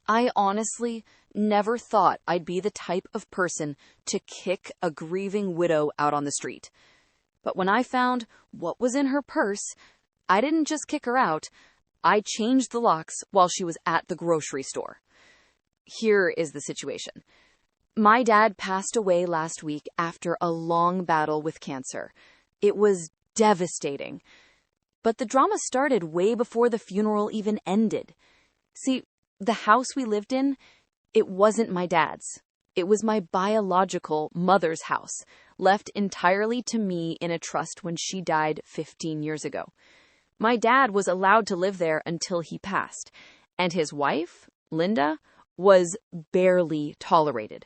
I honestly never thought I'd be the type of person to kick a grieving widow out on the street. But when I found what was in her purse, I didn't just kick her out, I changed the locks while she was at the grocery store. Here is the situation. My dad passed away last week after a long battle with cancer. It was devastating. But the drama started way before the funeral even ended. See, the house we lived in, it wasn't my dad's. It was my biological mother's house, left entirely to me in a trust when she died 15 years ago. My dad was allowed to live there until he passed, and his wife, Linda, was barely tolerated.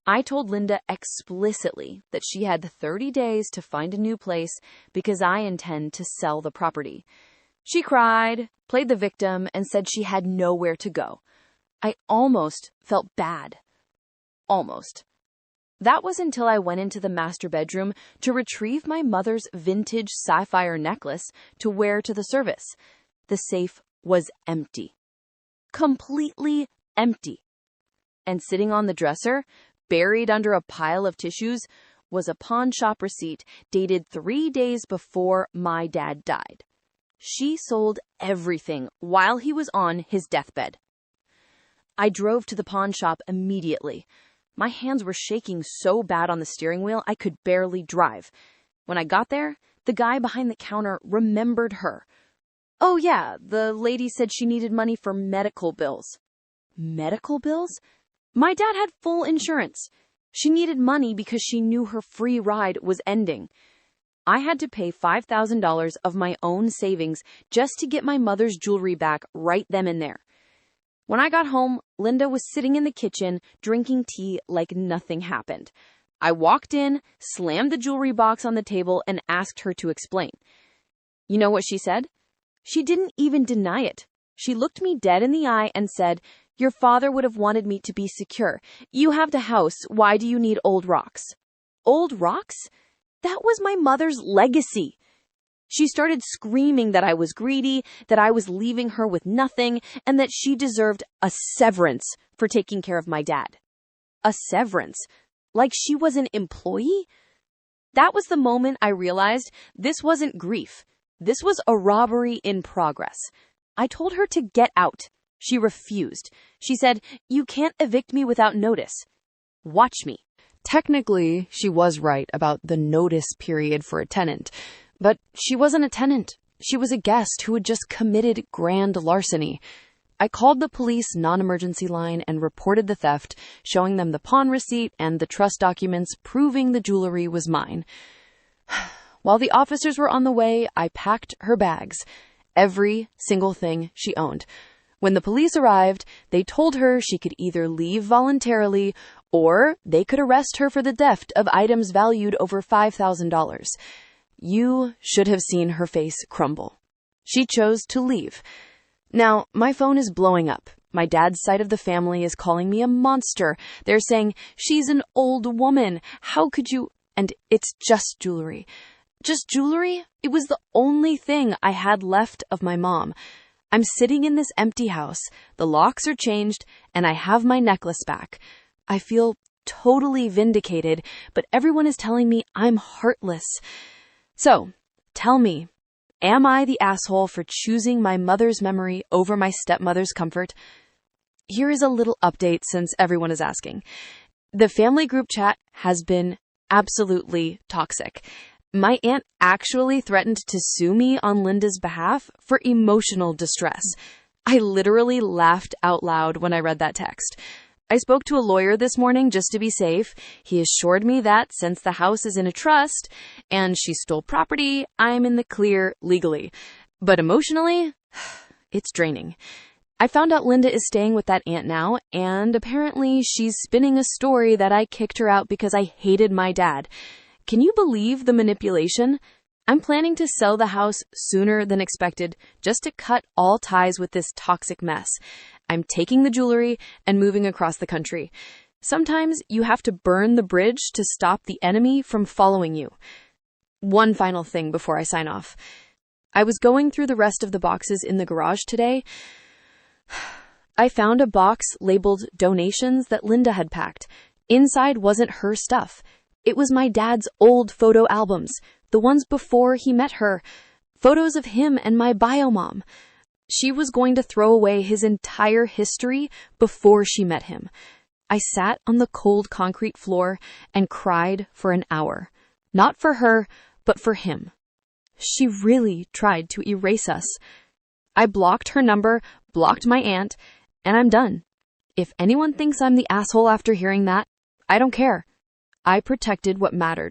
I told Linda explicitly that she had 30 days to find a new place because I intend to sell the property. She cried, played the victim, and said she had nowhere to go. I almost felt bad. Almost. That was until I went into the master bedroom to retrieve my mother's vintage sapphire necklace to wear to the service. The safe was empty. Completely empty. And sitting on the dresser, buried under a pile of tissues, was a pawn shop receipt dated 3 days before my dad died. She sold everything while he was on his deathbed. I drove to the pawn shop immediately. My hands were shaking so bad on the steering wheel I could barely drive. When I got there, the guy behind the counter remembered her. Oh yeah, the lady said she needed money for medical bills. Medical bills? My dad had full insurance. She needed money because she knew her free ride was ending. I had to pay $5,000 of my own savings just to get my mother's jewelry back right then and there. When I got home, Linda was sitting in the kitchen drinking tea like nothing happened. I walked in, slammed the jewelry box on the table, and asked her to explain. You know what she said? She didn't even deny it. She looked me dead in the eye and said, "Your father would have wanted me to be secure. You have the house. Why do you need old rocks?" Old rocks? That was my mother's legacy. She started screaming that I was greedy, that I was leaving her with nothing, and that she deserved a severance for taking care of my dad. A severance? Like she was an employee? That was the moment I realized this wasn't grief. This was a robbery in progress. I told her to get out. She refused. She said, "You can't evict me without notice. Watch me." Technically, she was right about the notice period for a tenant, but she wasn't a tenant. She was a guest who had just committed grand larceny. I called the police non-emergency line and reported the theft, showing them the pawn receipt and the trust documents proving the jewelry was mine. While the officers were on the way, I packed her bags, every single thing she owned. When the police arrived, they told her she could either leave voluntarily or they could arrest her for the theft of items valued over $5,000. You should have seen her face crumble. She chose to leave. Now, my phone is blowing up. My dad's side of the family is calling me a monster. They're saying, "She's an old woman. How could you?" And it's just jewelry. Just jewelry? It was the only thing I had left of my mom. I'm sitting in this empty house, the locks are changed, and I have my necklace back. I feel totally vindicated, but everyone is telling me I'm heartless. So, tell me, am I the asshole for choosing my mother's memory over my stepmother's comfort? Here is a little update since everyone is asking. The family group chat has been absolutely toxic. My aunt actually threatened to sue me on Linda's behalf for emotional distress. I literally laughed out loud when I read that text. I spoke to a lawyer this morning just to be safe. He assured me that since the house is in a trust and she stole property, I'm in the clear legally. But emotionally, it's draining. I found out Linda is staying with that aunt now, and apparently she's spinning a story that I kicked her out because I hated my dad. Can you believe the manipulation? I'm planning to sell the house sooner than expected just to cut all ties with this toxic mess. I'm taking the jewelry and moving across the country. Sometimes you have to burn the bridge to stop the enemy from following you. One final thing before I sign off. I was going through the rest of the boxes in the garage today. I found a box labeled donations that Linda had packed. Inside wasn't her stuff. It was my dad's old photo albums, the ones before he met her, photos of him and my bio mom. She was going to throw away his entire history before she met him. I sat on the cold concrete floor and cried for an hour. Not for her, but for him. She really tried to erase us. I blocked her number, blocked my aunt, and I'm done. If anyone thinks I'm the asshole after hearing that, I don't care. I protected what mattered.